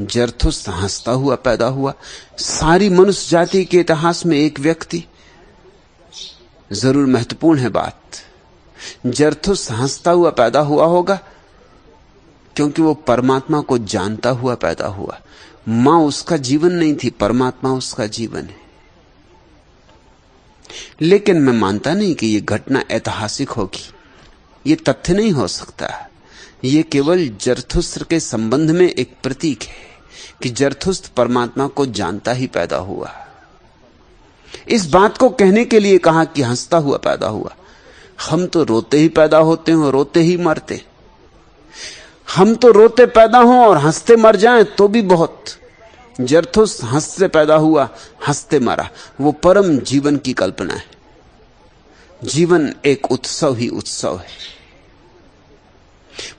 जरथुस्त हंसता हुआ पैदा हुआ। सारी मनुष्य जाति के इतिहास में एक व्यक्ति जरूर महत्वपूर्ण है बात, जरथुस्त हंसता हुआ पैदा हुआ होगा क्योंकि वो परमात्मा को जानता हुआ पैदा हुआ। मां उसका जीवन नहीं थी, परमात्मा उसका जीवन है। लेकिन मैं मानता नहीं कि यह घटना ऐतिहासिक होगी, यह तथ्य नहीं हो सकता। यह केवल जरथुस्त्र के संबंध में एक प्रतीक है कि जरथुस्त्र परमात्मा को जानता ही पैदा हुआ। इस बात को कहने के लिए कहा कि हंसता हुआ पैदा हुआ। हम तो रोते ही पैदा होते हैं और रोते ही मरते। हम तो रोते पैदा हों और हंसते मर जाएं तो भी बहुत। जरथुस्त्र हंसते पैदा हुआ, हंसते मरा। वो परम जीवन की कल्पना है। जीवन एक उत्सव ही उत्सव है।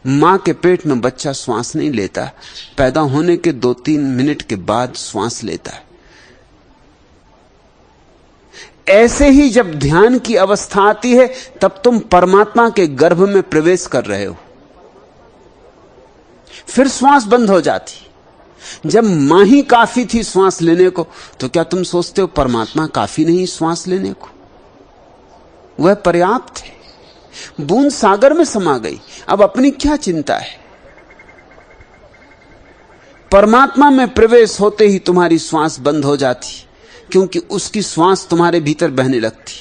मां के पेट में बच्चा श्वास नहीं लेता, पैदा होने के 2-3 मिनट के बाद श्वास लेता है। ऐसे ही जब ध्यान की अवस्था आती है तब तुम परमात्मा के गर्भ में प्रवेश कर रहे हो। फिर श्वास बंद हो जाती। जब मां ही काफी थी श्वास लेने को, तो क्या तुम सोचते हो परमात्मा काफी नहीं श्वास लेने को? वह पर्याप्त है। बूंद सागर में समा गई, अब अपनी क्या चिंता है? परमात्मा में प्रवेश होते ही तुम्हारी श्वास बंद हो जाती, क्योंकि उसकी श्वास तुम्हारे भीतर बहने लगती।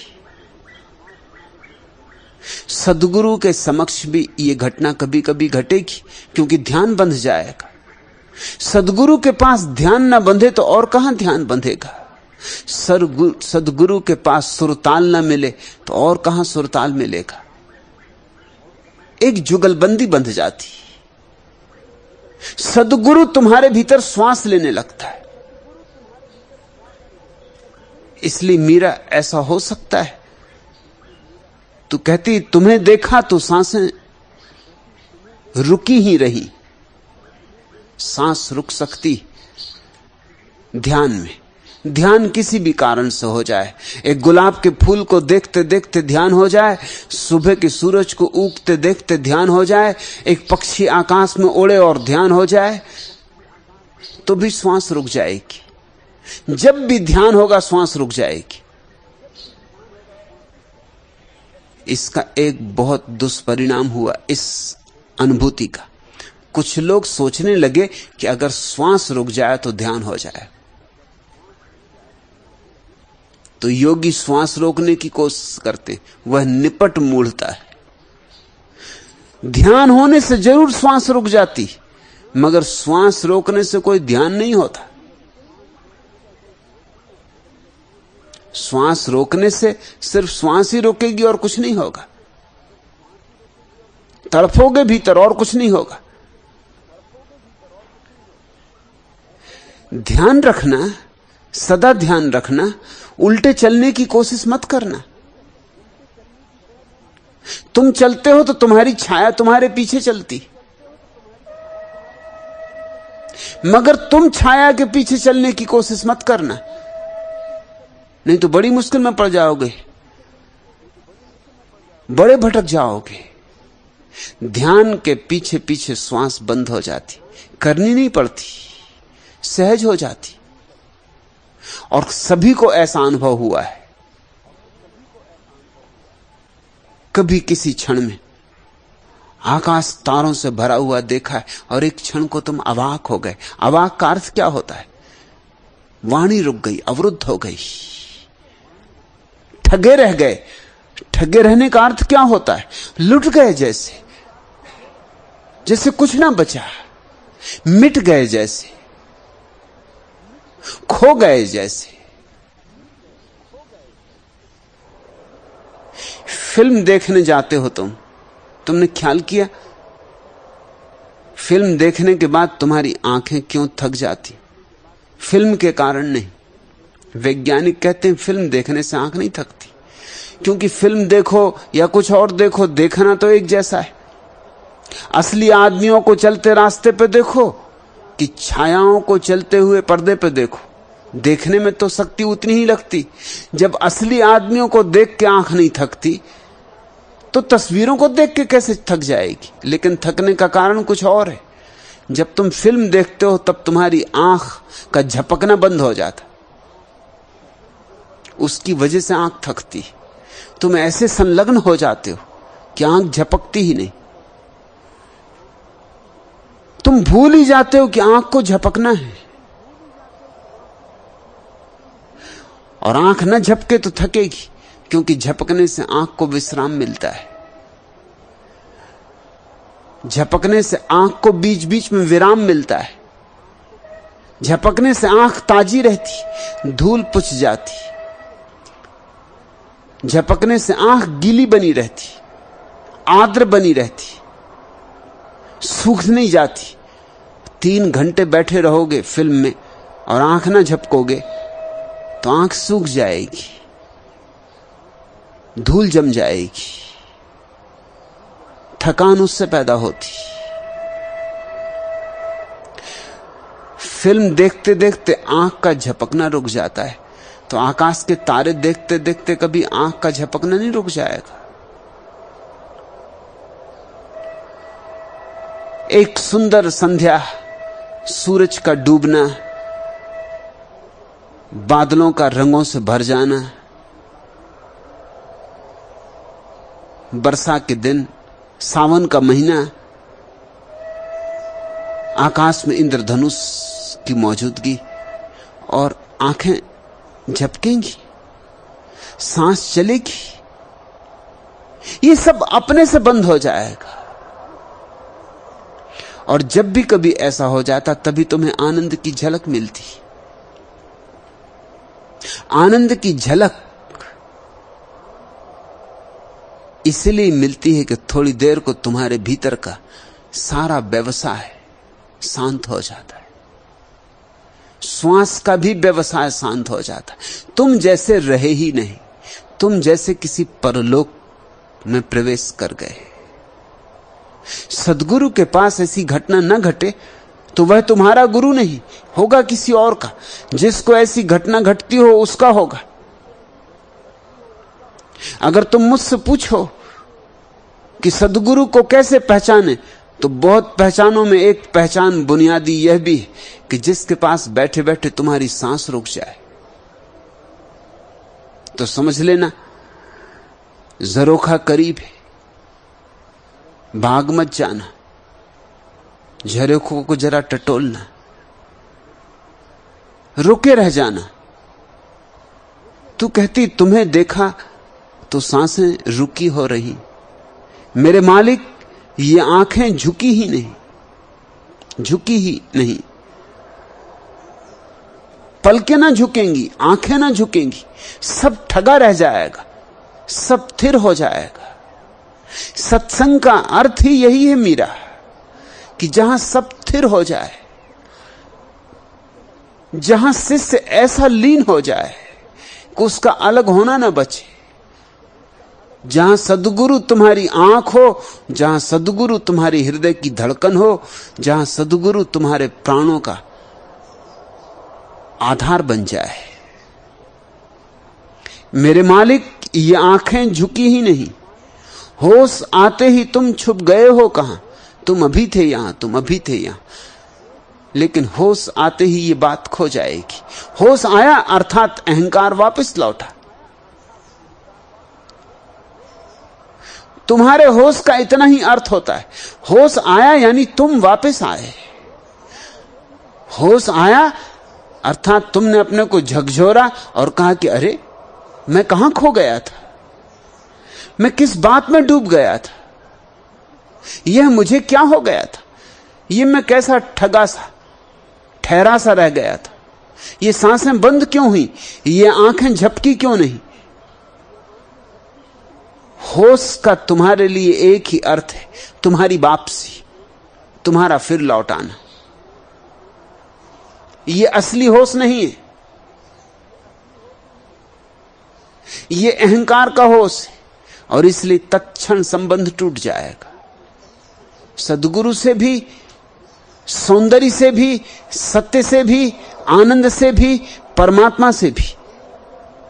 सद्गुरु के समक्ष भी यह घटना कभी कभी घटेगी, क्योंकि ध्यान बंध जाएगा। सद्गुरु के पास ध्यान न बंधे तो और कहां ध्यान बंधेगा? सद्गुरु के पास सुरताल न मिले तो और कहां सुरताल मिलेगा? एक जुगलबंदी बंध जाती। सद्गुरु तुम्हारे भीतर श्वास लेने लगता है। इसलिए मीरा ऐसा हो सकता है, तू कहती तुम्हें देखा तो सांसें रुकी ही रही। सांस रुक सकती ध्यान में। ध्यान किसी भी कारण से हो जाए। एक गुलाब के फूल को देखते देखते ध्यान हो जाए, सुबह के सूरज को उगते देखते ध्यान हो जाए, एक पक्षी आकाश में उड़े और ध्यान हो जाए, तो भी श्वास रुक जाएगी। जब भी ध्यान होगा श्वास रुक जाएगी। इसका एक बहुत दुष्परिणाम हुआ इस अनुभूति का। कुछ लोग सोचने लगे कि अगर श्वास रुक जाए तो ध्यान हो जाए। तो योगी श्वास रोकने की कोशिश करते, वह निपट मूढ़ता है। ध्यान होने से जरूर श्वास रुक जाती, मगर श्वास रोकने से कोई ध्यान नहीं होता। श्वास रोकने से सिर्फ श्वास ही रोकेगी और कुछ नहीं होगा। तड़फोगे भीतर और कुछ नहीं होगा। ध्यान रखना, सदा ध्यान रखना, उल्टे चलने की कोशिश मत करना। तुम चलते हो तो तुम्हारी छाया तुम्हारे पीछे चलती, मगर तुम छाया के पीछे चलने की कोशिश मत करना, नहीं तो बड़ी मुश्किल में पड़ जाओगे, बड़े भटक जाओगे। ध्यान के पीछे पीछे श्वास बंद हो जाती, करनी नहीं पड़ती, सहज हो जाती। और सभी को ऐसा अनुभव हुआ है। कभी किसी क्षण में आकाश तारों से भरा हुआ देखा है और एक क्षण को तुम अवाक हो गए। अवाक का अर्थ क्या होता है? वाणी रुक गई, अवरुद्ध हो गई, ठगे रह गए। ठगे रहने का अर्थ क्या होता है? लुट गए, जैसे कुछ ना बचा, मिट गए, जैसे खो गए। जैसे फिल्म देखने जाते हो तुमने ख्याल किया फिल्म देखने के बाद तुम्हारी आंखें क्यों थक जाती? फिल्म के कारण नहीं। वैज्ञानिक कहते हैं फिल्म देखने से आंख नहीं थकती, क्योंकि फिल्म देखो या कुछ और देखो, देखना तो एक जैसा है। असली आदमियों को चलते रास्ते पे देखो कि छायाओं को चलते हुए पर्दे पे देखो, देखने में तो शक्ति उतनी ही लगती। जब असली आदमियों को देख के आंख नहीं थकती, तो तस्वीरों को देख के कैसे थक जाएगी? लेकिन थकने का कारण कुछ और है। जब तुम फिल्म देखते हो तब तुम्हारी आंख का झपकना बंद हो जाता, उसकी वजह से आंख थकती। तुम ऐसे संलग्न हो जाते हो कि आंख झपकती ही नहीं। तुम भूल ही जाते हो कि आंख को झपकना है। और आंख न झपके तो थकेगी, क्योंकि झपकने से आंख को विश्राम मिलता है। झपकने से आंख को बीच बीच में विराम मिलता है। झपकने से आंख ताजी रहती, धूल पुछ जाती। झपकने से आंख गीली बनी रहती, आर्द्र बनी रहती, सूख नहीं जाती। 3 घंटे बैठे रहोगे फिल्म में और आंख ना झपकोगे तो आंख सूख जाएगी, धूल जम जाएगी, थकान उससे पैदा होती। फिल्म देखते देखते आंख का झपकना रुक जाता है, तो आकाश के तारे देखते देखते कभी आंख का झपकना नहीं रुक जाएगा। एक सुंदर संध्या, सूरज का डूबना, बादलों का रंगों से भर जाना, वर्षा के दिन, सावन का महीना, आकाश में इंद्रधनुष की मौजूदगी, और आंखें झपकेंगी, सांस चलेगी। ये सब अपने से बंद हो जाएगा। और जब भी कभी ऐसा हो जाता तभी तुम्हें आनंद की झलक मिलती। आनंद की झलक इसलिए मिलती है कि थोड़ी देर को तुम्हारे भीतर का सारा व्यवसाय शांत हो जाता है। श्वास का भी व्यवसाय शांत हो जाता है। तुम जैसे रहे ही नहीं, तुम जैसे किसी परलोक में प्रवेश कर गए। सद्गुरु के पास ऐसी घटना न घटे तो वह तुम्हारा गुरु नहीं होगा, किसी और का। जिसको ऐसी घटना घटती हो उसका होगा। अगर तुम मुझसे पूछो कि सद्गुरु को कैसे पहचाने, तो बहुत पहचानों में एक पहचान बुनियादी यह भी है कि जिसके पास बैठे बैठे तुम्हारी सांस रुक जाए तो समझ लेना ज़रोखा करीब है। भाग मत जाना, झरोखों को जरा टटोलना, रुके रह जाना। तू कहती तुम्हें देखा तो सांसें रुकी हो रही। मेरे मालिक, ये आंखें झुकी ही नहीं, झुकी ही नहीं। पलकें ना झुकेंगी, आंखें ना झुकेंगी, सब ठगा रह जाएगा, सब स्थिर हो जाएगा। सत्संग का अर्थ ही यही है मीरा, कि जहां सब स्थिर हो जाए, जहां शिष्य ऐसा लीन हो जाए कि उसका अलग होना ना बचे, जहां सद्गुरु तुम्हारी आंख हो, जहां सद्गुरु तुम्हारी हृदय की धड़कन हो, जहां सद्गुरु तुम्हारे प्राणों का आधार बन जाए। मेरे मालिक, ये आंखें झुकी ही नहीं। होश आते ही तुम छुप गए हो कहां? तुम अभी थे यहां, तुम अभी थे यहां। लेकिन होश आते ही ये बात खो जाएगी। होश आया अर्थात अहंकार वापस लौटा। तुम्हारे होश का इतना ही अर्थ होता है, होश आया यानी तुम वापस आए। होश आया अर्थात तुमने अपने को झकझोरा और कहा कि अरे मैं कहां खो गया था, मैं किस बात में डूब गया था, यह मुझे क्या हो गया था, यह मैं कैसा ठगा सा ठहरा सा रह गया था, ये सांसें बंद क्यों हुई, ये आंखें झपकी क्यों नहीं। होश का तुम्हारे लिए एक ही अर्थ है, तुम्हारी वापसी, तुम्हारा फिर लौट आना। ये असली होश नहीं है, ये अहंकार का होश है। और इसलिए तत्क्षण संबंध टूट जाएगा। सद्गुरु से भी, सौंदर्य से भी, सत्य से भी, आनंद से भी, परमात्मा से भी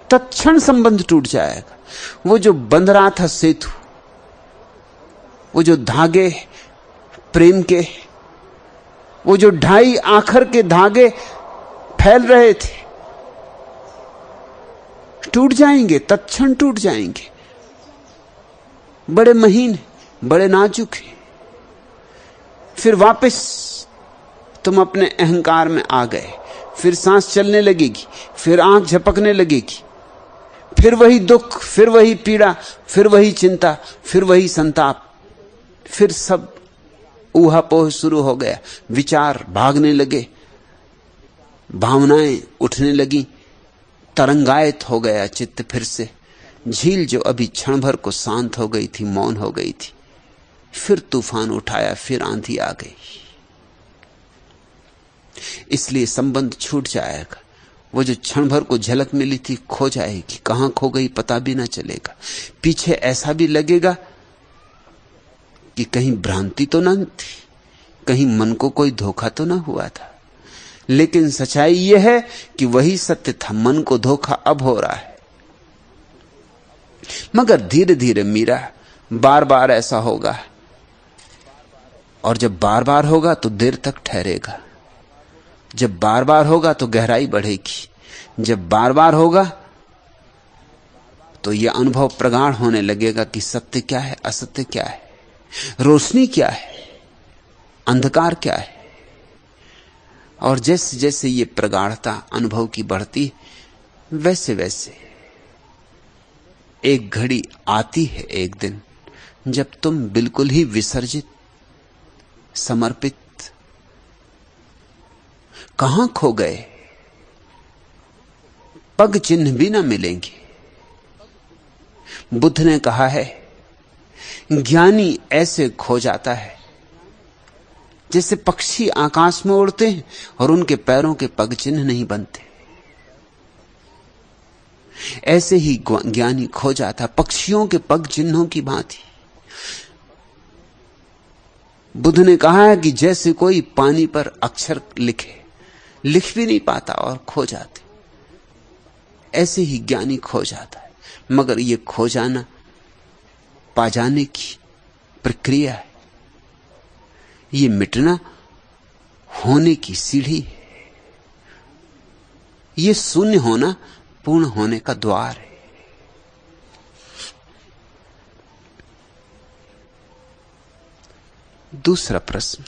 तत्क्षण संबंध टूट जाएगा। वो जो बंध रहा था सेतु, वो जो धागे प्रेम के वो जो 2.5 आखर के धागे फैल रहे थे टूट जाएंगे, तत्क्षण टूट जाएंगे। बड़े महीन, बड़े नाजुक हैं। फिर वापस तुम अपने अहंकार में आ गए, फिर सांस चलने लगेगी, फिर आंख झपकने लगेगी, फिर वही दुख, फिर वही पीड़ा, फिर वही चिंता, फिर वही संताप, फिर सब ऊहापोह शुरू हो गया। विचार भागने लगे, भावनाएं उठने लगी, तरंगायत हो गया चित्त फिर से। झील जो अभी क्षण भर को शांत हो गई थी, मौन हो गई थी, फिर तूफान उठाया, फिर आंधी आ गई। इसलिए संबंध छूट जाएगा। वो जो क्षण भर को झलक मिली थी खो जाएगी, कहां खो गई पता भी ना चलेगा। पीछे ऐसा भी लगेगा कि कहीं भ्रांति तो ना थी, कहीं मन को कोई धोखा तो ना हुआ था। लेकिन सच्चाई यह है कि वही सत्य था, मन को धोखा अब हो रहा है। मगर धीरे धीरे मीरा, बार बार ऐसा होगा, और जब बार बार होगा तो देर तक ठहरेगा। जब बार बार होगा तो गहराई बढ़ेगी। जब बार बार होगा तो यह अनुभव प्रगाढ़ होने लगेगा कि सत्य क्या है, असत्य क्या है, रोशनी क्या है, अंधकार क्या है। और जैसे जैसे ये प्रगाढ़ता अनुभव की बढ़ती, वैसे वैसे एक घड़ी आती है, एक दिन, जब तुम बिल्कुल ही विसर्जित, समर्पित, कहां खो गए, पग चिन्ह भी ना मिलेंगे। बुद्ध ने कहा है, ज्ञानी ऐसे खो जाता है जैसे पक्षी आकाश में उड़ते हैं और उनके पैरों के पग चिन्ह नहीं बनते। ऐसे ही ज्ञानी खो जाता, पक्षियों के पग चिन्हों की भांति। बुद्ध ने कहा है कि जैसे कोई पानी पर अक्षर लिखे, लिख भी नहीं पाता और खो जाते, ऐसे ही ज्ञानी खो जाता है। मगर यह खो जाना पा जाने की प्रक्रिया है, यह मिटना होने की सीढ़ी है, यह शून्य होना पूर्ण होने का द्वार है। दूसरा प्रश्न,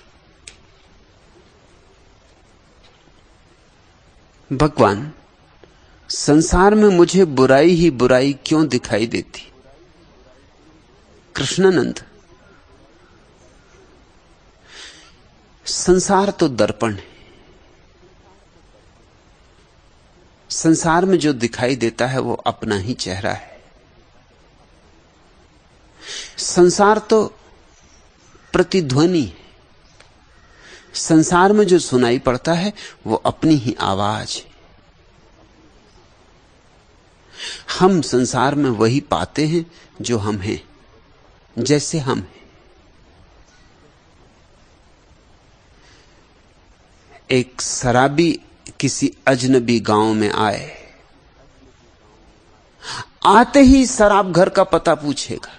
भगवान, संसार में मुझे बुराई ही बुराई क्यों दिखाई देती? कृष्णानंद, संसार तो दर्पण है। संसार में जो दिखाई देता है वो अपना ही चेहरा है। संसार तो प्रतिध्वनि है। संसार में जो सुनाई पड़ता है वो अपनी ही आवाज है। हम संसार में वही पाते हैं जो हम हैं, जैसे हम हैं। एक शराबी किसी अजनबी गांव में आए, आते ही शराब घर का पता पूछेगा।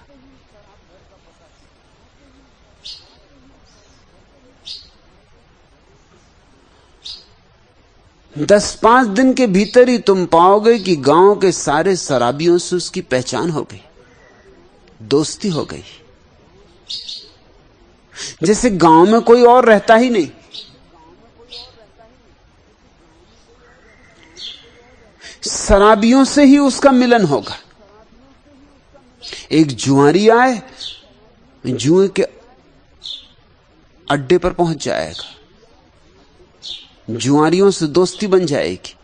दस 5 दिन के भीतर ही तुम पाओगे कि गांव के सारे शराबियों से उसकी पहचान हो गई, दोस्ती हो गई, जैसे गांव में कोई और रहता ही नहीं। शराबियों से ही उसका मिलन होगा। एक जुआरी आए, जुए के अड्डे पर पहुंच जाएगा, जुआरियों से दोस्ती बन जाएगी,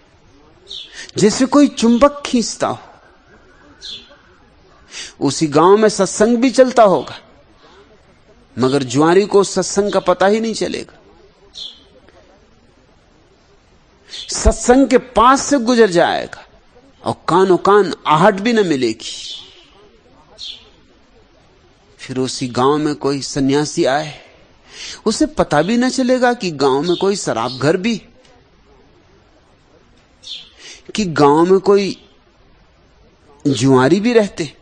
जैसे कोई चुंबक खींचता हो। उसी गांव में सत्संग भी चलता होगा, मगर जुआरी को सत्संग का पता ही नहीं चलेगा। सत्संग के पास से गुजर जाएगा और कानों कान आहट भी न मिलेगी। फिर उसी गांव में कोई सन्यासी आए, उसे पता भी न चलेगा कि गांव में कोई शराब घर भी, कि गांव में कोई जुआरी भी रहते।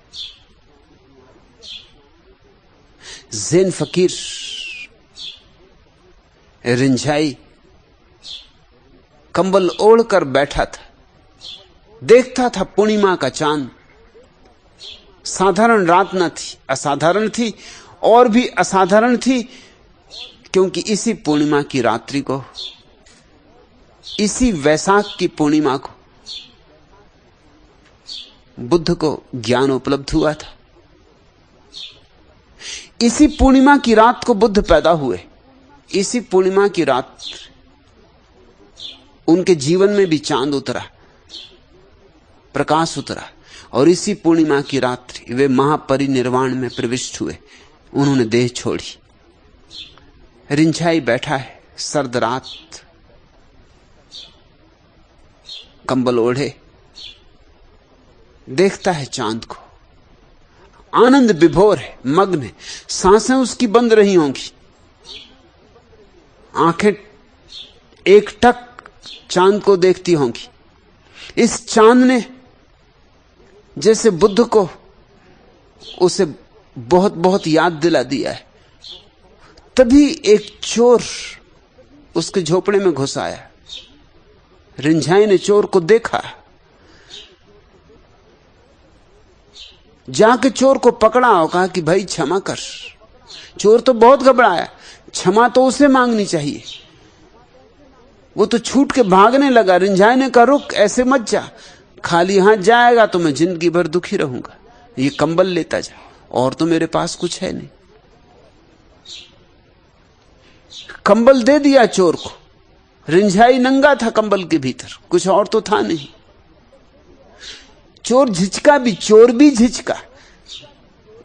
ज़ेन फकीर रिंझाई कंबल ओढ़कर बैठा था, देखता था पूर्णिमा का चांद। साधारण रात न थी, असाधारण थी, और भी असाधारण थी क्योंकि इसी पूर्णिमा की रात्रि को, इसी वैशाख की पूर्णिमा को बुद्ध को ज्ञान उपलब्ध हुआ था। इसी पूर्णिमा की रात को बुद्ध पैदा हुए। इसी पूर्णिमा की रात उनके जीवन में भी चांद उतरा, प्रकाश उतरा, और इसी पूर्णिमा की रात्रि वे महापरिनिर्वाण में प्रविष्ट हुए। उन्होंने देह छोड़ी। रिंझाई बैठा है, सर्द रात, कंबल ओढ़े, देखता है चांद को। आनंद विभोर है, मग्न है, सांसें उसकी बंद रही होंगी, आंखें एकटक चांद को देखती होंगी। इस चांद ने जैसे बुद्ध को उसे बहुत बहुत याद दिला दिया है। तभी एक चोर उसके झोपड़े में घुस आया। रिंझाई ने चोर को देखा, जाके चोर को पकड़ा और कहा कि भाई क्षमा कर। चोर तो बहुत घबराया, क्षमा तो उसे मांगनी चाहिए। वो तो छूट के भागने लगा। रिंझाई ने कहा रुक, ऐसे मत जा, खाली हाथ जाएगा तो मैं जिंदगी भर दुखी रहूंगा। ये कंबल लेता जा, और तो मेरे पास कुछ है नहीं। कंबल दे दिया चोर को। रिंझाई नंगा था कंबल के भीतर, कुछ और तो था नहीं। चोर झिझका भी, चोर भी झिझका।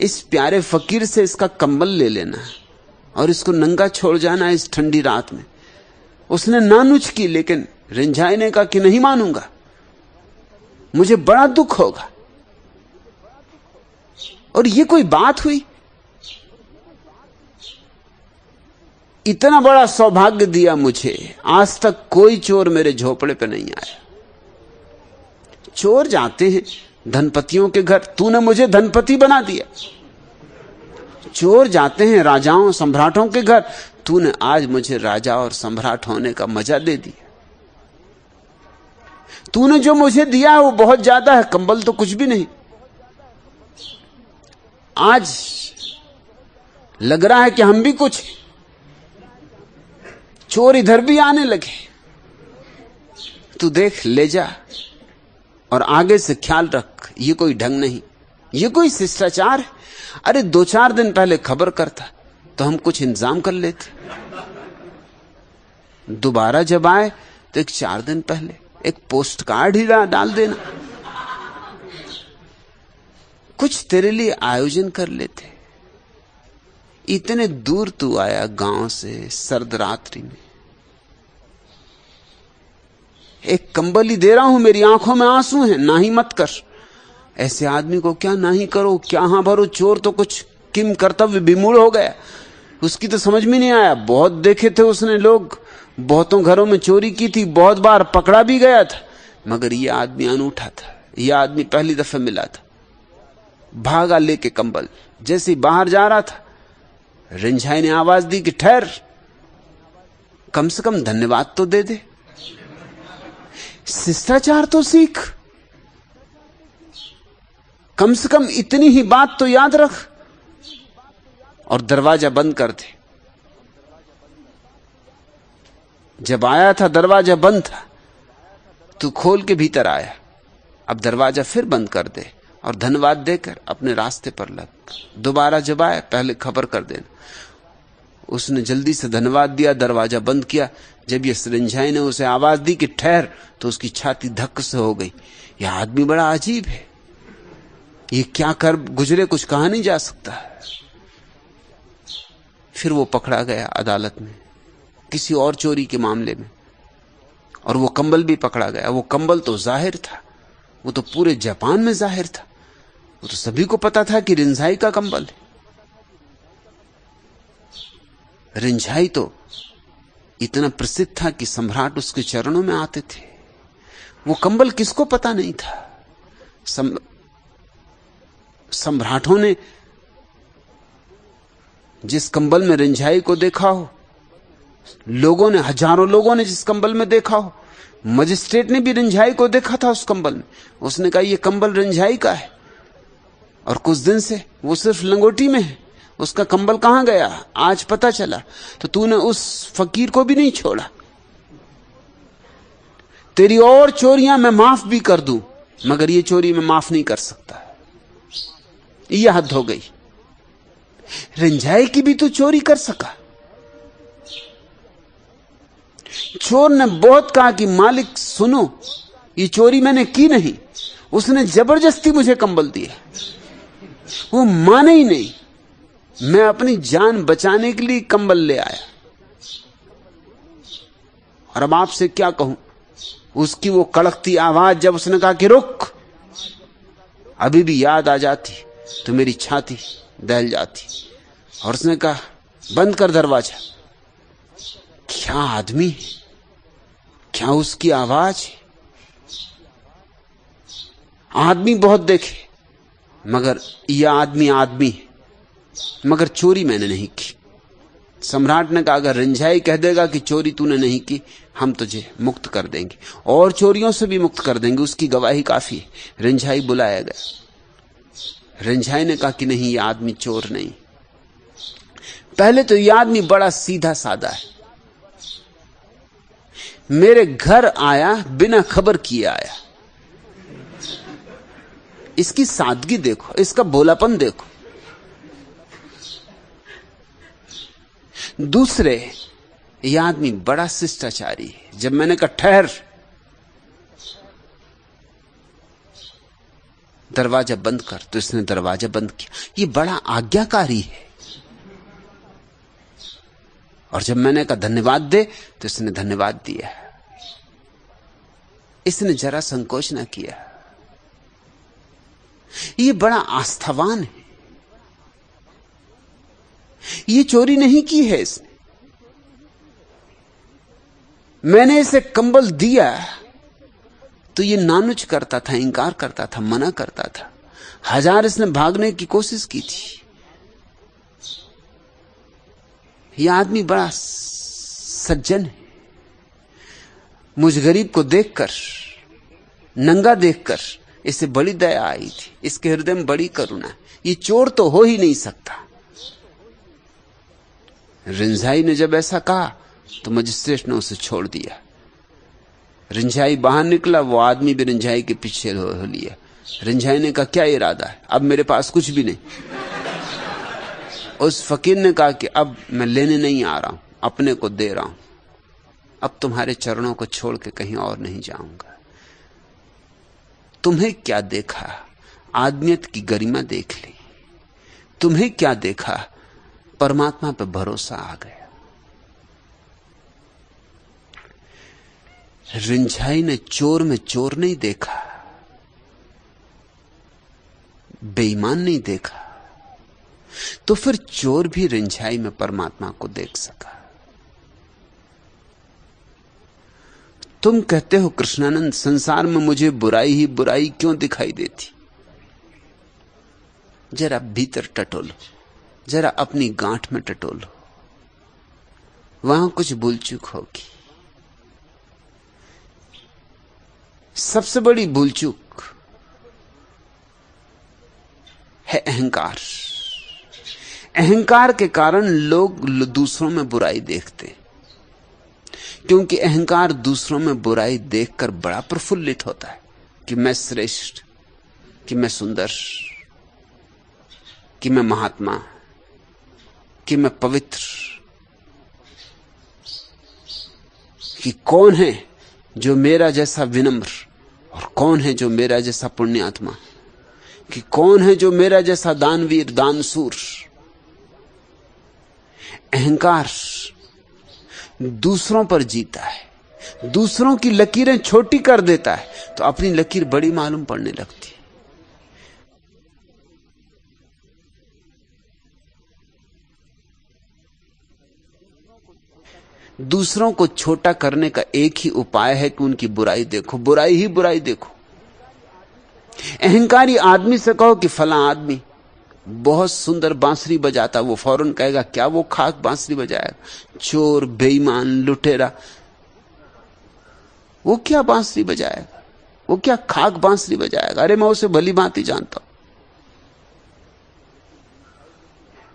इस प्यारे फकीर से इसका कंबल ले लेना और इसको नंगा छोड़ जाना इस ठंडी रात में। उसने नानुच की, लेकिन रिंझाई ने कहा कि नहीं मानूंगा, मुझे बड़ा दुख होगा। और ये कोई बात हुई? इतना बड़ा सौभाग्य दिया मुझे, आज तक कोई चोर मेरे झोपड़े पे नहीं आया। चोर जाते हैं धनपतियों के घर, तूने मुझे धनपति बना दिया। चोर जाते हैं राजाओं सम्राटों के घर, तूने आज मुझे राजा और सम्राट होने का मजा दे दिया। तूने जो मुझे दिया है वो बहुत ज्यादा है, कंबल तो कुछ भी नहीं। आज लग रहा है कि हम भी कुछ। चोर इधर भी आने लगे। तू देख, ले जा, और आगे से ख्याल रख, ये कोई ढंग नहीं, ये कोई शिष्टाचार है। अरे 2-4 दिन पहले खबर करता तो हम कुछ इंतजाम कर लेते। दोबारा जब आए तो 4 दिन पहले एक पोस्ट कार्ड ही डाल देना, कुछ तेरे लिए आयोजन कर लेते। इतने दूर तू आया गांव से सर्द रात्रि में। एक कंबल ही दे रहा हूं, मेरी आंखों में आंसू हैं, ना ही मत कर। ऐसे आदमी को क्या ना ही करो, क्या हां भरो। चोर तो कुछ किम कर्तव्य विमूढ़ हो गया, उसकी तो समझ में नहीं आया। बहुत देखे थे उसने लोग, बहुतों घरों में चोरी की थी, बहुत बार पकड़ा भी गया था, मगर यह आदमी अनूठा था। यह आदमी पहली दफे मिला था। भागा लेके कंबल, जैसे ही बाहर जा रहा था रिंझाई ने आवाज दी कि ठहर, कम से कम धन्यवाद तो दे दे, शिष्टाचार तो सीख, कम से कम इतनी ही बात तो याद रख, और दरवाजा बंद कर दे। जब आया था दरवाजा बंद था, तू खोल के भीतर आया, अब दरवाजा फिर बंद कर दे और धन्यवाद देकर अपने रास्ते पर लग। दोबारा जब आए पहले खबर कर देना। उसने जल्दी से धन्यवाद दिया, दरवाजा बंद किया। जब ये रिंझाई ने उसे आवाज दी कि ठहर, तो उसकी छाती धक्क से हो गई। यह आदमी बड़ा अजीब है, ये क्या कर गुजरे कुछ कहा नहीं जा सकता। फिर वो पकड़ा गया अदालत में किसी और चोरी के मामले में, और वो कंबल भी पकड़ा गया। वो कंबल तो जाहिर था, वो तो पूरे जापान में जाहिर था, वो तो सभी को पता था कि रिंझाई का कंबल है। रिंझाई तो इतना प्रसिद्ध था कि सम्राट उसके चरणों में आते थे। वो कंबल किसको पता नहीं था? सम्राटों ने जिस कंबल में रिंझाई को देखा हो, लोगों ने, हजारों लोगों ने जिस कंबल में देखा हो, मजिस्ट्रेट ने भी रिंझाई को देखा था उस कंबल में। उसने कहा यह कंबल रिंझाई का है, और कुछ दिन से वो सिर्फ लंगोटी में है, उसका कंबल कहां गया आज पता चला। तो तूने उस फकीर को भी नहीं छोड़ा। तेरी और चोरियां मैं माफ भी कर दूं, मगर ये चोरी मैं माफ नहीं कर सकता। यह हद हो गई। रिंझाई की भी तो चोरी कर सका। चोर ने बहुत कहा कि मालिक सुनो, ये चोरी मैंने की नहीं, उसने जबरदस्ती मुझे कंबल दिया। वो माने ही नहीं। मैं अपनी जान बचाने के लिए कंबल ले आया। और अब आपसे क्या कहूं, उसकी वो कड़कती आवाज जब उसने कहा कि रुक, अभी भी याद आ जाती तो मेरी छाती दहल जाती। और उसने कहा बंद कर दरवाजा। क्या आदमी, क्या उसकी आवाज। आदमी बहुत देखे, मगर यह आदमी आदमी है। मगर चोरी मैंने नहीं की। सम्राट ने कहा अगर रिंझाई कह देगा कि चोरी तूने नहीं की, हम तुझे मुक्त कर देंगे, और चोरियों से भी मुक्त कर देंगे, उसकी गवाही काफी है। रिंझाई बुलाया गया। रिंझाई ने कहा कि नहीं, यह आदमी चोर नहीं। पहले तो यह आदमी बड़ा सीधा साधा है, मेरे घर आया बिना खबर किए आया। इसकी सादगी देखो, इसका भोलापन देखो। दूसरे, यह आदमी बड़ा शिष्टाचारी है। जब मैंने कहा ठहर, दरवाजा बंद कर, तो इसने दरवाजा बंद किया। यह बड़ा आज्ञाकारी है। और जब मैंने कहा धन्यवाद दे, तो इसने धन्यवाद दिया। इसने जरा संकोच ना किया। यह बड़ा आस्थावान है। यह चोरी नहीं की है इसने। मैंने इसे कंबल दिया तो यह नानुच करता था, इंकार करता था, मना करता था। हजार इसने भागने की कोशिश की थी। यह आदमी बड़ा सज्जन है। मुझ गरीब को देखकर, नंगा देखकर इसे बड़ी दया आई थी। इसके हृदय में बड़ी करुणा है। ये चोर तो हो ही नहीं सकता। रिंझाई ने जब ऐसा कहा तो मजिस्ट्रेट ने उसे छोड़ दिया। रिंझाई बाहर निकला, वो आदमी भी रिंझाई के पीछे हो लिया। रिंझाई ने कहा क्या इरादा है? अब मेरे पास कुछ भी नहीं। उस फकीर ने कहा कि अब मैं लेने नहीं आ रहा हूं, अपने को दे रहा हूं। अब तुम्हारे चरणों को छोड़ के कहीं और नहीं जाऊंगा। तुम्हें क्या देखा? आदमियत की गरिमा देख ली। तुम्हें क्या देखा? परमात्मा पे भरोसा आ गया। रिंझाई ने चोर में चोर नहीं देखा, बेईमान नहीं देखा, तो फिर चोर भी रिंझाई में परमात्मा को देख सका। तुम कहते हो कृष्णानंद, संसार में मुझे बुराई ही बुराई क्यों दिखाई देती? जरा भीतर टटोलो, जरा अपनी गांठ में टटोलो, वहां कुछ भूल चूक होगी। सबसे बड़ी भूल चूक है अहंकार। अहंकार के कारण लोग दूसरों में बुराई देखते, क्योंकि अहंकार दूसरों में बुराई देखकर बड़ा प्रफुल्लित होता है कि मैं श्रेष्ठ, कि मैं सुंदर, कि मैं महात्मा, कि मैं पवित्र, कि कौन है जो मेरा जैसा विनम्र, और कौन है जो मेरा जैसा पुण्यात्मा, कि कौन है जो मेरा जैसा दानवीर, दानशूर। अहंकार दूसरों पर जीता है, दूसरों की लकीरें छोटी कर देता है तो अपनी लकीर बड़ी मालूम पड़ने लगती है। दूसरों को छोटा करने का एक ही उपाय है कि उनकी बुराई देखो, बुराई ही बुराई देखो। अहंकारी आदमी से कहो कि फला आदमी बहुत सुंदर बांसुरी बजाता, वो फौरन कहेगा क्या वो खाक बांसुरी बजाएगा? चोर, बेईमान, लुटेरा, वो क्या बांसुरी बजाएगा? वो क्या खाक बांसुरी बजाएगा? अरे मैं उसे भली भांति जानता हूं।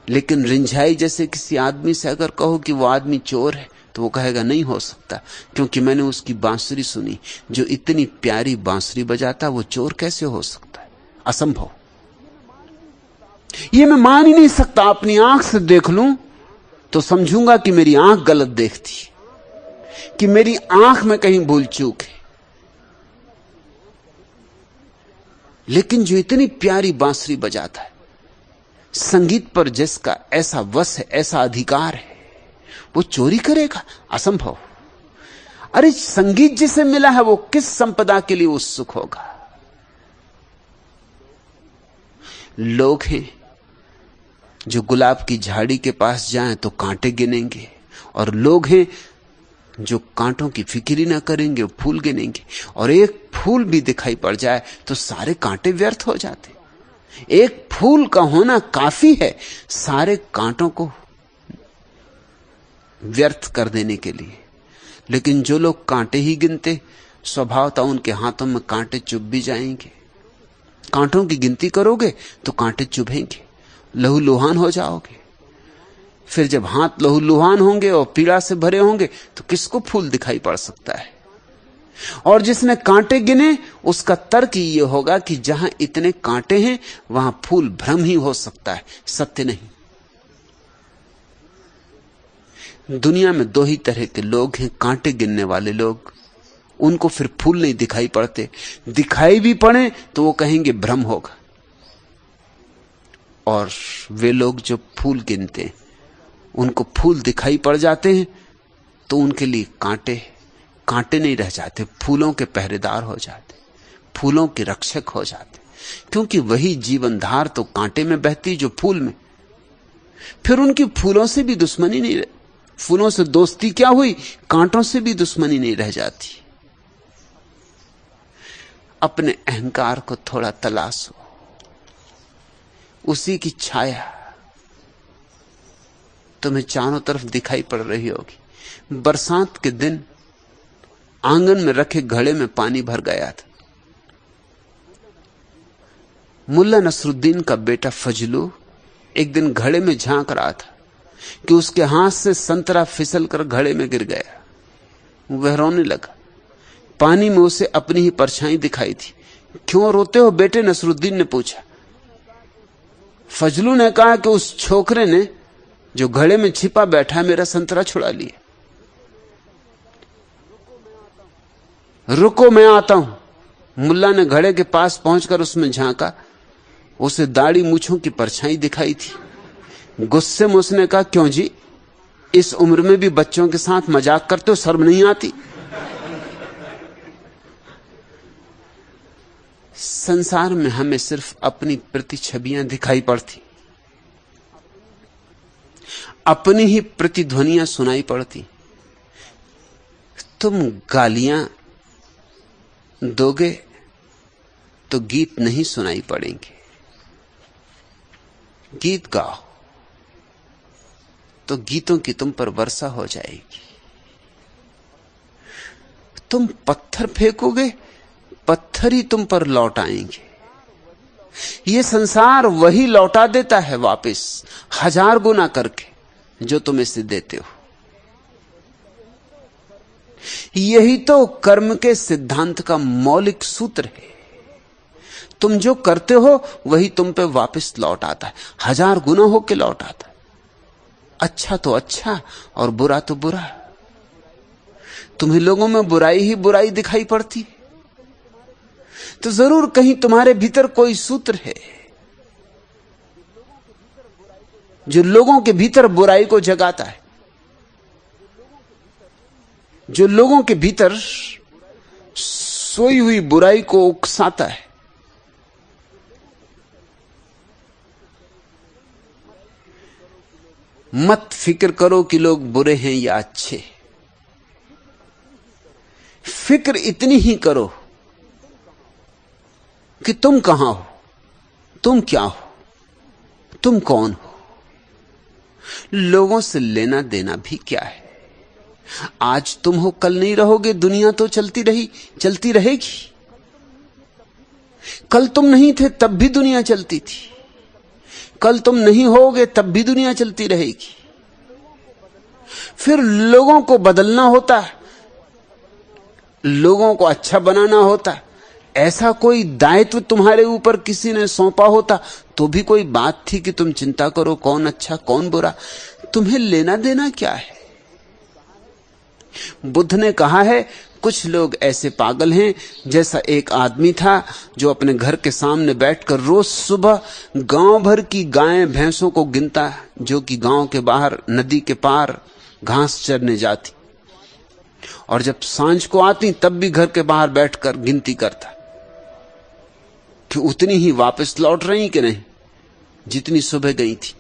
लेकिन रिंझाई जैसे किसी आदमी से अगर कहो कि वो आदमी चोर है, तो वो कहेगा नहीं हो सकता, क्योंकि मैंने उसकी बांसुरी सुनी। जो इतनी प्यारी बांसुरी बजाता, वो चोर कैसे हो सकता है? असंभव। ये मैं मान ही नहीं सकता। अपनी आंख से देख लूं तो समझूंगा कि मेरी आंख गलत देखती, कि मेरी आंख में कहीं भूल चूक है। लेकिन जो इतनी प्यारी बांसुरी बजाता है, संगीत पर जिसका ऐसा वश है, ऐसा अधिकार है, वो चोरी करेगा? असंभव। अरे संगीत जिसे मिला है, वो किस संपदा के लिए उत्सुक होगा? लोग हैं जो गुलाब की झाड़ी के पास जाएं तो कांटे गिनेंगे, और लोग हैं जो कांटों की फिक्र ही ना करेंगे, फूल गिनेंगे। और एक फूल भी दिखाई पड़ जाए तो सारे कांटे व्यर्थ हो जाते। एक फूल का होना काफी है सारे कांटों को व्यर्थ कर देने के लिए। लेकिन जो लोग कांटे ही गिनते, स्वभावतः उनके हाथों में कांटे चुभ भी जाएंगे। कांटों की गिनती करोगे तो कांटे चुभेंगे, लहूलुहान हो जाओगे। फिर जब हाथ लहूलुहान होंगे और पीड़ा से भरे होंगे तो किसको फूल दिखाई पड़ सकता है? और जिसने कांटे गिने, उसका तर्क ये होगा कि जहां इतने कांटे हैं वहां फूल भ्रम ही हो सकता है, सत्य नहीं। दुनिया में दो ही तरह के लोग हैं, कांटे गिनने वाले लोग। उनको फिर फूल नहीं दिखाई पड़ते। दिखाई भी पड़े तो वो कहेंगे भ्रम होगा। और वे लोग जो फूल गिनते हैं, उनको फूल दिखाई पड़ जाते हैं तो उनके लिए कांटे कांटे नहीं रह जाते, फूलों के पहरेदार हो जाते, फूलों के रक्षक हो जाते। क्योंकि वही जीवन धार तो कांटे में बहती जो फूल में। फिर उनकी फूलों से भी दुश्मनी नहीं, फूलों से दोस्ती क्या हुई, कांटों से भी दुश्मनी नहीं रह जाती। अपने अहंकार को थोड़ा तलाशो, उसी की छाया तुम्हें चारों तरफ दिखाई पड़ रही होगी। बरसात के दिन आंगन में रखे घड़े में पानी भर गया था। मुल्ला नसरुद्दीन का बेटा फजलू एक दिन घड़े में झांक रहा था कि उसके हाथ से संतरा फिसलकर घड़े में गिर गया। वह रोने लगा। पानी में उसे अपनी ही परछाई दिखाई थी। क्यों रोते हो बेटे? नसरुद्दीन ने पूछा। फजलू ने कहा कि उस छोकरे ने जो घड़े में छिपा बैठा मेरा संतरा छुड़ा लिया। रुको मैं आता हूं। मुल्ला ने घड़े के पास पहुंचकर उसमें झांका। उसे दाढ़ी मूछों की परछाई दिखाई थी। गुस्से में उसने कहा, क्यों जी, इस उम्र में भी बच्चों के साथ मजाक करते हो, शर्म नहीं आती? संसार में हमें सिर्फ अपनी प्रतिछबियां दिखाई पड़ती, अपनी ही प्रतिध्वनियां सुनाई पड़ती। तुम गालियां दोगे तो गीत नहीं सुनाई पड़ेंगे। गीत गाओ तो गीतों की तुम पर वर्षा हो जाएगी। तुम पत्थर फेंकोगे, पत्थर ही तुम पर लौट आएंगे। ये संसार वही लौटा देता है वापस 1000 गुना करके जो तुम इसे देते हो। यही तो कर्म के सिद्धांत का मौलिक सूत्र है। तुम जो करते हो वही तुम पे वापस लौट आता है, 1000 गुना होके लौट आता है। अच्छा तो अच्छा और बुरा तो बुरा। तुम्हें लोगों में बुराई ही बुराई दिखाई पड़ती, तो जरूर कहीं तुम्हारे भीतर कोई सूत्र है जो लोगों के भीतर बुराई को जगाता है, जो लोगों के भीतर सोई हुई बुराई को उकसाता है। मत फिक्र करो कि लोग बुरे हैं या अच्छे। फिक्र इतनी ही करो कि तुम कहां हो, तुम क्या हो। तुम कौन हो? लोगों से लेना देना भी क्या है? आज तुम हो, कल नहीं रहोगे। दुनिया तो चलती रहेगी। कल तुम नहीं थे तब भी दुनिया चलती थी, कल तुम नहीं होगे तब भी दुनिया चलती रहेगी। फिर लोगों को बदलना होता है, लोगों को अच्छा बनाना होता है। ऐसा कोई दायित्व तुम्हारे ऊपर किसी ने सौंपा होता तो भी कोई बात थी कि तुम चिंता करो कौन अच्छा कौन बुरा। तुम्हें लेना देना क्या है? बुद्ध ने कहा है, कुछ लोग ऐसे पागल हैं जैसा एक आदमी था जो अपने घर के सामने बैठकर रोज सुबह गांव भर की गायें भैंसों को गिनता, जो कि गांव के बाहर नदी के पार घास चरने जाती, और जब सांझ को आती तब भी घर के बाहर बैठकर गिनती करता कि उतनी ही वापस लौट रही कि नहीं जितनी सुबह गई थी।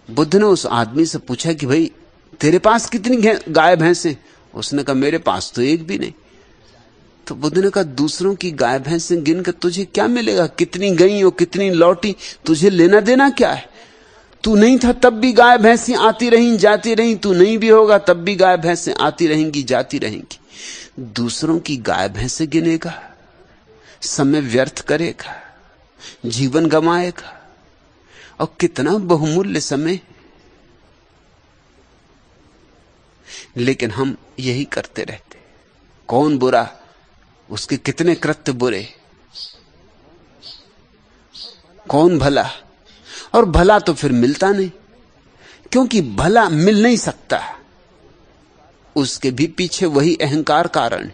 बुद्ध ने उस आदमी से पूछा कि भाई तेरे पास कितनी गाय भैंसें? उसने कहा मेरे पास तो एक भी नहीं। तो बुद्ध ने कहा दूसरों की गाय भैंसें गिनकर तुझे क्या मिलेगा? कितनी गई और कितनी लौटी, तुझे लेना देना क्या है? तू नहीं था तब भी गाय भैंसें आती रहीं जाती रहीं, तू नहीं भी होगा तब भी गाय भैंसें आती रहेंगी जाती रहेंगी। दूसरों की गाय भैंसें गिनेगा, समय व्यर्थ करेगा, जीवन गंवाएगा, और कितना बहुमूल्य समय। लेकिन हम यही करते रहते। कौन बुरा, उसके कितने कृत्य बुरे, कौन भला, और भला तो फिर मिलता नहीं, क्योंकि भला मिल नहीं सकता, उसके भी पीछे वही अहंकार कारण।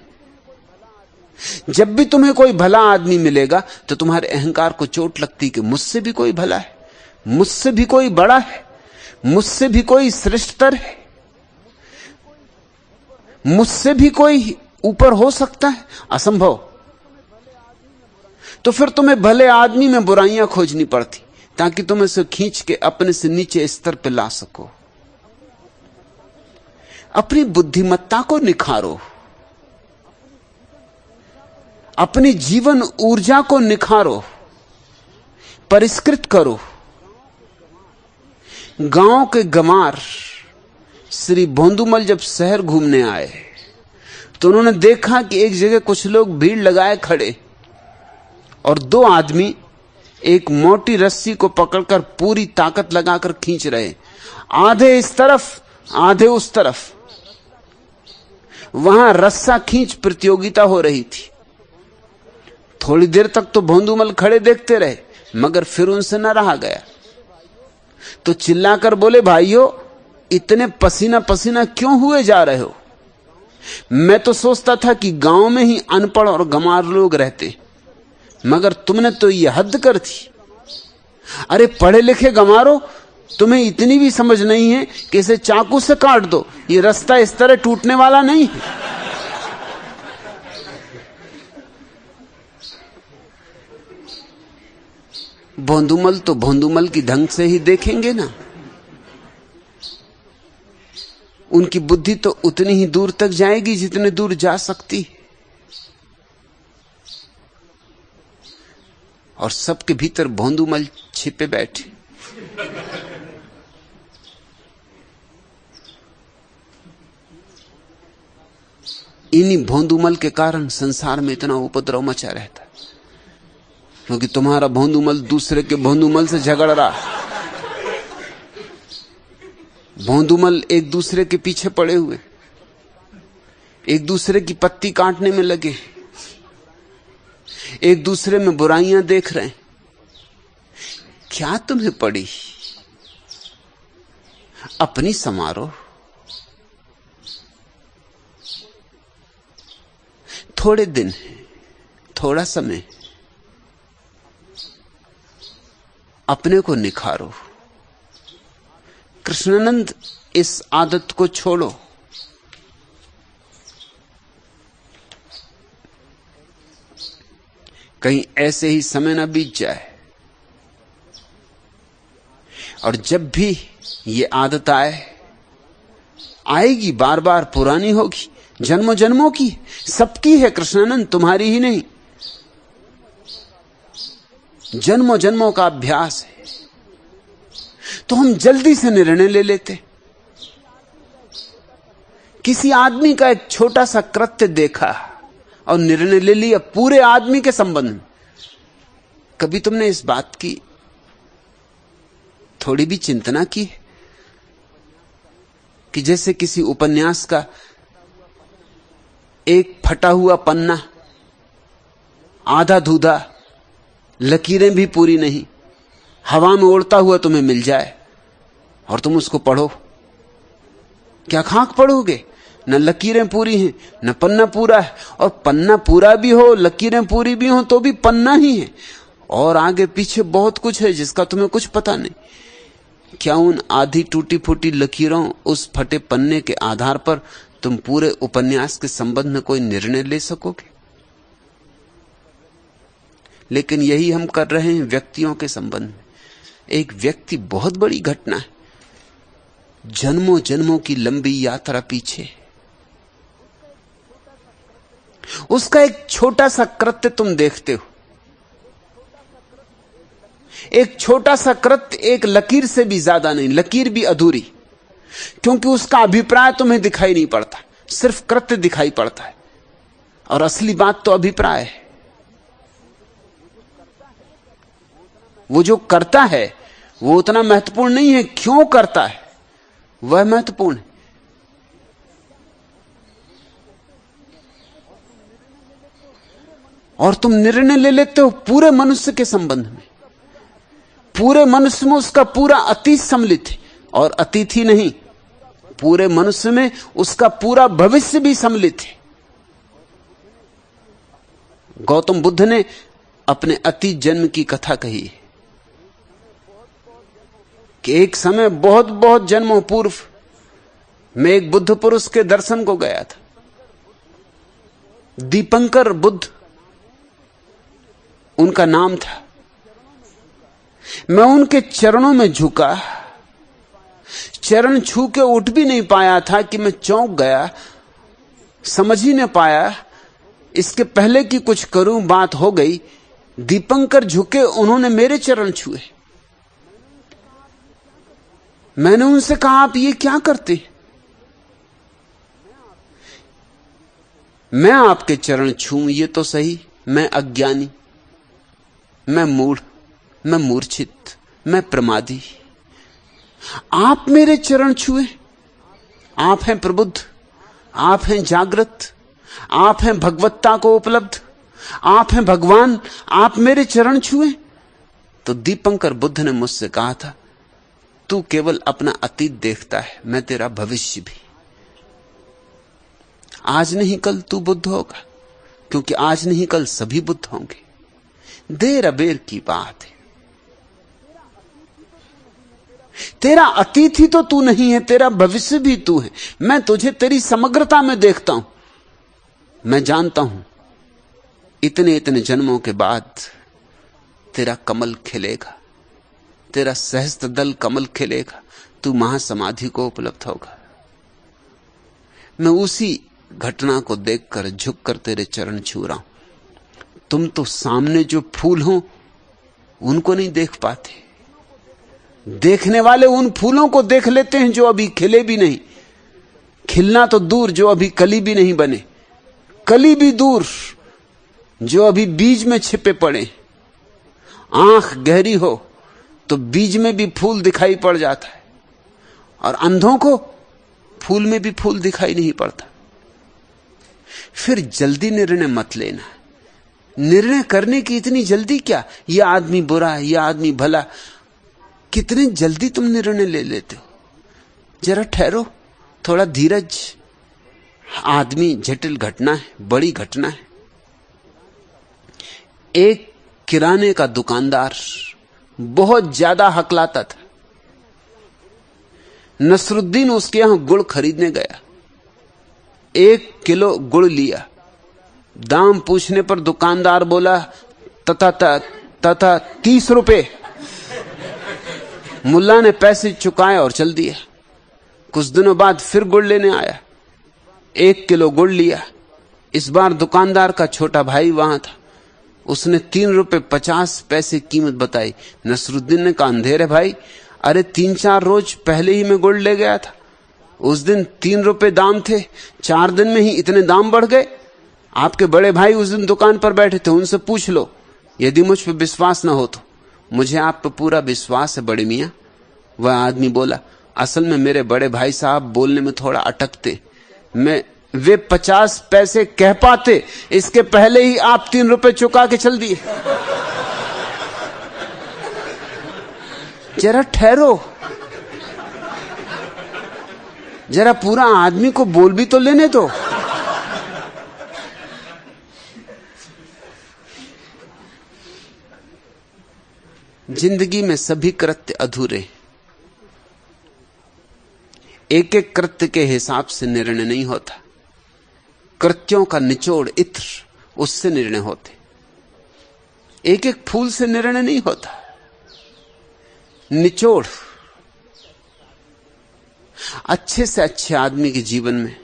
जब भी तुम्हें कोई भला आदमी मिलेगा तो तुम्हारे अहंकार को चोट लगती कि मुझसे भी कोई भला है, मुझसे भी कोई बड़ा है, मुझसे भी कोई श्रेष्ठतर है, मुझसे भी कोई ऊपर हो सकता है। असंभव। तो फिर तुम्हें भले आदमी में बुराइयां खोजनी पड़ती ताकि तुम इसे खींच के अपने से नीचे स्तर पर ला सको। अपनी बुद्धिमत्ता को निखारो, अपनी जीवन ऊर्जा को निखारो, परिष्कृत करो। गांव के गंवार श्री भोंदूमल जब शहर घूमने आए तो उन्होंने देखा कि एक जगह कुछ लोग भीड़ लगाए खड़े, और दो आदमी एक मोटी रस्सी को पकड़कर पूरी ताकत लगाकर खींच रहे, आधे इस तरफ आधे उस तरफ। वहां रस्सा खींच प्रतियोगिता हो रही थी। थोड़ी देर तक तो भोंदूमल खड़े देखते रहे, मगर फिर उनसे न रहा गया, तो चिल्लाकर बोले, भाइयों इतने पसीना पसीना क्यों हुए जा रहे हो? मैं तो सोचता था कि गांव में ही अनपढ़ और गंवार लोग रहते, मगर तुमने तो यह हद कर दी। अरे पढ़े लिखे गंवारों, तुम्हें इतनी भी समझ नहीं है कि इसे चाकू से काट दो, ये रास्ता इस तरह टूटने वाला नहीं है। भोंदूमल तो भोंदूमल की ढंग से ही देखेंगे ना, उनकी बुद्धि तो उतनी ही दूर तक जाएगी जितने दूर जा सकती, और सबके भीतर भोंदूमल छिपे बैठे। इन्हीं भोंदूमल के कारण संसार में इतना उपद्रव मचा रहता, क्योंकि तुम्हारा भोंदूमल दूसरे के भोंदूमल से झगड़ रहा। भोंदूमल एक दूसरे के पीछे पड़े हुए, एक दूसरे की पत्ती काटने में लगे, एक दूसरे में बुराइयां देख रहे हैं। क्या तुम्हें पड़ी? अपनी समारोह। थोड़े दिन, थोड़ा समय, अपने को निखारो। कृष्णानंद इस आदत को छोड़ो। कहीं ऐसे ही समय ना बीत जाए, और जब भी ये आदत आएगी बार बार, पुरानी होगी, जन्मों जन्मों की, सबकी है कृष्णानंद, तुम्हारी ही नहीं। जन्मों जन्मों का अभ्यास है। तो हम जल्दी से निर्णय ले लेते। किसी आदमी का एक छोटा सा कृत्य देखा और निर्णय ले लिया पूरे आदमी के संबंध में। कभी तुमने इस बात की थोड़ी भी चिंतना की है कि जैसे किसी उपन्यास का एक फटा हुआ पन्ना, आधा धूधा, लकीरें भी पूरी नहीं, हवा में उड़ता हुआ तुम्हें मिल जाए और तुम उसको पढ़ो, क्या खाक पढ़ोगे? न लकीरें पूरी हैं, न पन्ना पूरा है। और पन्ना पूरा भी हो, लकीरें पूरी भी हो, तो भी पन्ना ही है, और आगे पीछे बहुत कुछ है जिसका तुम्हें कुछ पता नहीं। क्या उन आधी टूटी फूटी लकीरों, उस फटे पन्ने के आधार पर तुम पूरे उपन्यास के संबंध में कोई निर्णय ले सकोगे? लेकिन यही हम कर रहे हैं व्यक्तियों के संबंध में। एक व्यक्ति बहुत बड़ी घटना है, जन्मों जन्मों की लंबी यात्रा पीछे, उसका एक छोटा सा कृत्य तुम देखते हो। एक छोटा सा कृत्य एक लकीर से भी ज्यादा नहीं, लकीर भी अधूरी, क्योंकि उसका अभिप्राय तुम्हें दिखाई नहीं पड़ता, सिर्फ कृत्य दिखाई पड़ता है। और असली बात तो अभिप्राय है। वो जो करता है वो उतना महत्वपूर्ण नहीं है, क्यों करता है वह महत्वपूर्ण है। और तुम निर्णय ले लेते हो पूरे मनुष्य के संबंध में। पूरे मनुष्य में उसका पूरा अतीत सम्मिलित है, और अतीत ही नहीं, पूरे मनुष्य में उसका पूरा भविष्य भी सम्मिलित है। गौतम बुद्ध ने अपने अतीत जन्म की कथा कही है कि एक समय बहुत बहुत जन्मों पूर्व मैं एक बुद्ध पुरुष के दर्शन को गया था। दीपंकर बुद्ध उनका नाम था। मैं उनके चरणों में झुका, चरण छू के उठ भी नहीं पाया था कि मैं चौंक गया, समझ ही नहीं पाया। इसके पहले कि कुछ करूं बात हो गई, दीपंकर झुके, उन्होंने मेरे चरण छुए। मैंने उनसे कहा, आप ये क्या करते? मैं आपके चरण छूं ये तो सही, मैं अज्ञानी, मैं मूढ़, मैं मूर्छित, मैं प्रमादी। आप मेरे चरण छुए? आप हैं प्रबुद्ध, आप हैं जागृत, आप हैं भगवत्ता को उपलब्ध, आप हैं भगवान, आप मेरे चरण छुए? तो दीपंकर बुद्ध ने मुझसे कहा था, तू केवल अपना अतीत देखता है, मैं तेरा भविष्य भी। आज नहीं कल तू बुद्ध होगा, क्योंकि आज नहीं कल सभी बुद्ध होंगे। देर अबेर की बात है। तेरा अतीत ही तो तू नहीं है, तेरा भविष्य भी तू है। मैं तुझे तेरी समग्रता में देखता हूं। मैं जानता हूं इतने इतने जन्मों के बाद तेरा कमल खिलेगा, तेरा सहस्त्र दल कमल खिलेगा, तू महासमाधि को उपलब्ध होगा। मैं उसी घटना को देखकर झुककर तेरे चरण छू रहा हूं। तुम तो सामने जो फूल हो उनको नहीं देख पाते। देखने वाले उन फूलों को देख लेते हैं जो अभी खिले भी नहीं, खिलना तो दूर, जो अभी कली भी नहीं बने, कली भी दूर, जो अभी बीज में छिपे पड़े। आंख गहरी हो तो बीज में भी फूल दिखाई पड़ जाता है, और अंधों को फूल में भी फूल दिखाई नहीं पड़ता। फिर जल्दी निर्णय मत लेना। निर्णय करने की इतनी जल्दी क्या? यह आदमी बुरा है, यह आदमी भला, कितने जल्दी तुम निर्णय ले लेते हो। जरा ठहरो, थोड़ा धीरज। आदमी जटिल घटना है, बड़ी घटना है। एक किराने का दुकानदार बहुत ज्यादा हकलाता था। नसरुद्दीन उसके यहां गुड़ खरीदने गया। 1 किलो गुड़ लिया। दाम पूछने पर दुकानदार बोला तथा 30 रुपए। मुल्ला ने पैसे चुकाए और चल दिया। कुछ दिनों बाद फिर गुड़ लेने आया। 1 किलो गुड़ लिया। इस बार दुकानदार का छोटा भाई वहां था। उसने 3 रुपए 50 पैसे कीमत बताई। नसरुद्दीन ने कहा, अंधेर है भाई, अरे 3-4 रोज पहले ही मैं गुड़ ले गया था, उस दिन 3 रुपए दाम थे, 4 दिन में ही इतने दाम बढ़ गए। आपके बड़े भाई उस दिन दुकान पर बैठे थे, उनसे पूछ लो। यदि मुझ पर विश्वास न हो तो मुझे आप पर पूरा विश्वास है बड़े मियां। वह आदमी बोला, असल में मेरे बड़े भाई साहब बोलने में थोड़ा अटकते, वे 50 पैसे कह पाते, इसके पहले ही आप 3 रुपए चुका के चल दिए। जरा ठहरो, जरा पूरा आदमी को बोल भी तो लेने दो। जिंदगी में सभी कृत्य अधूरे, एक एक कृत्य के हिसाब से निर्णय नहीं होता। कृत्यों का निचोड़, इत्र, उससे निर्णय होते। एक एक फूल से निर्णय नहीं होता, निचोड़। अच्छे से अच्छे आदमी के जीवन में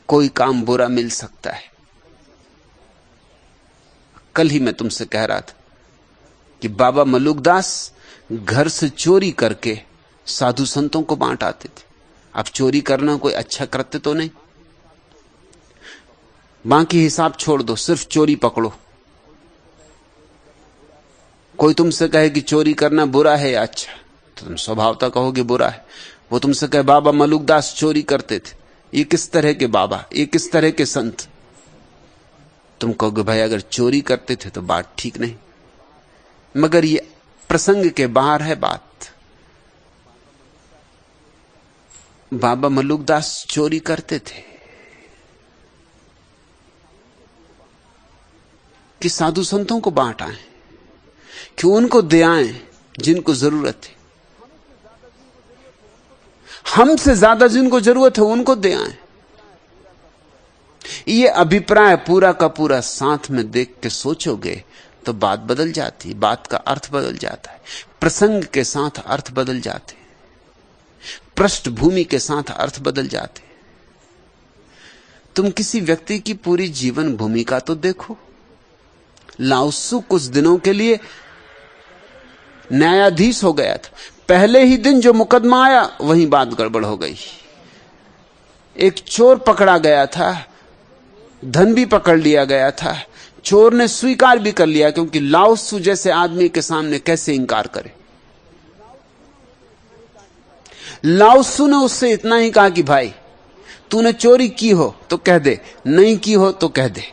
कोई काम बुरा मिल सकता है। कल ही मैं तुमसे कह रहा था कि बाबा मलुकदास घर से चोरी करके साधु संतों को बांट आते थे। अब चोरी करना कोई अच्छा कृत्य तो नहीं, बाकी हिसाब छोड़ दो, सिर्फ चोरी पकड़ो। कोई तुमसे कहे कि चोरी करना बुरा है या अच्छा, तो तुम स्वभावतः कहोगे बुरा है। वो तुमसे कहे बाबा मलुकदास चोरी करते थे, ये किस तरह के बाबा, ये किस तरह के संत, तुम कहोगे भाई अगर चोरी करते थे तो बात ठीक नहीं। मगर ये प्रसंग के बाहर है बात। बाबा मलुकदास चोरी करते थे कि साधु संतों को बांट आए, कि उनको दे आए जिनको जरूरत है, हमसे ज्यादा जिनको जरूरत है उनको दे आए। ये अभिप्राय पूरा का पूरा साथ में देख के सोचोगे तो बात बदल जाती, बात का अर्थ बदल जाता है। प्रसंग के साथ अर्थ बदल जाते, पृष्ठभूमि के साथ अर्थ बदल जाते। तुम किसी व्यक्ति की पूरी जीवन भूमिका तो देखो। लाओत्सु कुछ दिनों के लिए न्यायाधीश हो गया था, पहले ही दिन जो मुकदमा आया वहीं बात गड़बड़ हो गई। एक चोर पकड़ा गया था, धन भी पकड़ लिया गया था, चोर ने स्वीकार भी कर लिया, क्योंकि लाओत्सु जैसे आदमी के सामने कैसे इंकार करे। लाओत्सु ने उससे इतना ही कहा कि भाई तूने चोरी की हो तो कह दे, नहीं की हो तो कह दे,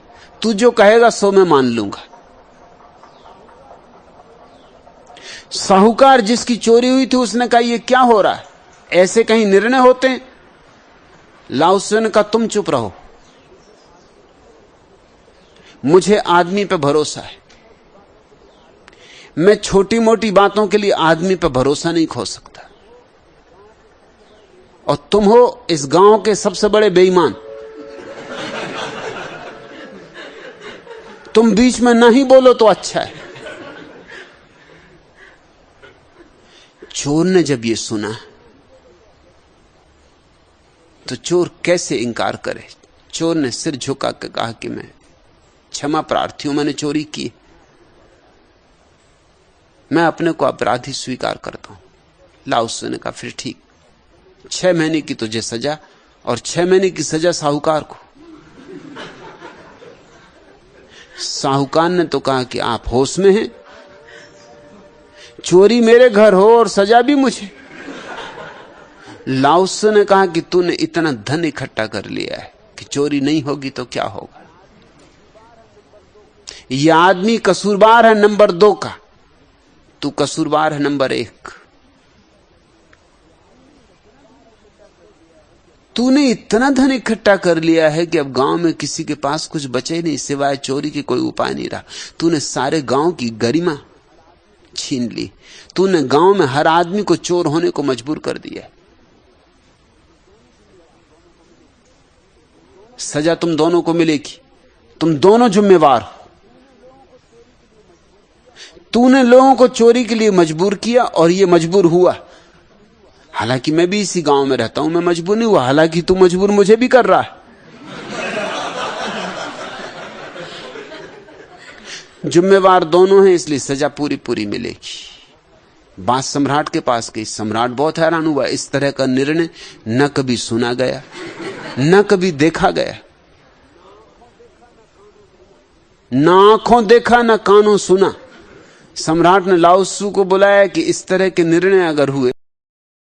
तू जो कहेगा सो मैं मान लूंगा। साहूकार जिसकी चोरी हुई थी उसने कहा ये क्या हो रहा है, ऐसे कहीं निर्णय होते हैं? लाओत्सु ने कहा तुम चुप रहो, मुझे आदमी पे भरोसा है, मैं छोटी मोटी बातों के लिए आदमी पे भरोसा नहीं खो सकता। और तुम हो इस गांव के सबसे बड़े बेईमान, तुम बीच में नहीं बोलो तो अच्छा है। चोर ने जब ये सुना तो चोर कैसे इंकार करे। चोर ने सिर झुका के कहा कि मैं क्षमा प्रार्थी हूं, मैंने चोरी की, मैं अपने को अपराधी स्वीकार करता हूं। लाओत्सु ने कहा फिर ठीक, 6 महीने की तुझे सजा और 6 महीने की सजा साहूकार को। साहूकार ने तो कहा कि आप होश में हैं, चोरी मेरे घर हो और सजा भी मुझे। लाओत्सु ने कहा कि तूने इतना धन इकट्ठा कर लिया है कि चोरी नहीं होगी तो क्या होगा। यह आदमी कसूरवार है नंबर 2 का, तू कसूरवार है नंबर 1। तूने इतना धन इकट्ठा कर लिया है कि अब गांव में किसी के पास कुछ बचे नहीं, सिवाय चोरी के कोई उपाय नहीं रहा। तूने सारे गांव की गरिमा छीन ली, तूने गांव में हर आदमी को चोर होने को मजबूर कर दिया। सजा तुम दोनों को मिलेगी, तुम दोनों जिम्मेवार हो। तूने लोगों को चोरी के लिए मजबूर किया और ये मजबूर हुआ। हालांकि मैं भी इसी गांव में रहता हूं, मैं मजबूर नहीं हुआ, हालांकि तू मजबूर मुझे भी कर रहा है। जिम्मेवार दोनों हैं, इसलिए सजा पूरी पूरी मिलेगी। बात सम्राट के पास गई। सम्राट बहुत हैरान हुआ, इस तरह का निर्णय न कभी सुना गया, न कभी देखा गया। ना आंखों देखा ना कानों सुना। सम्राट ने लाओ त्सु को बुलाया कि इस तरह के निर्णय अगर हुए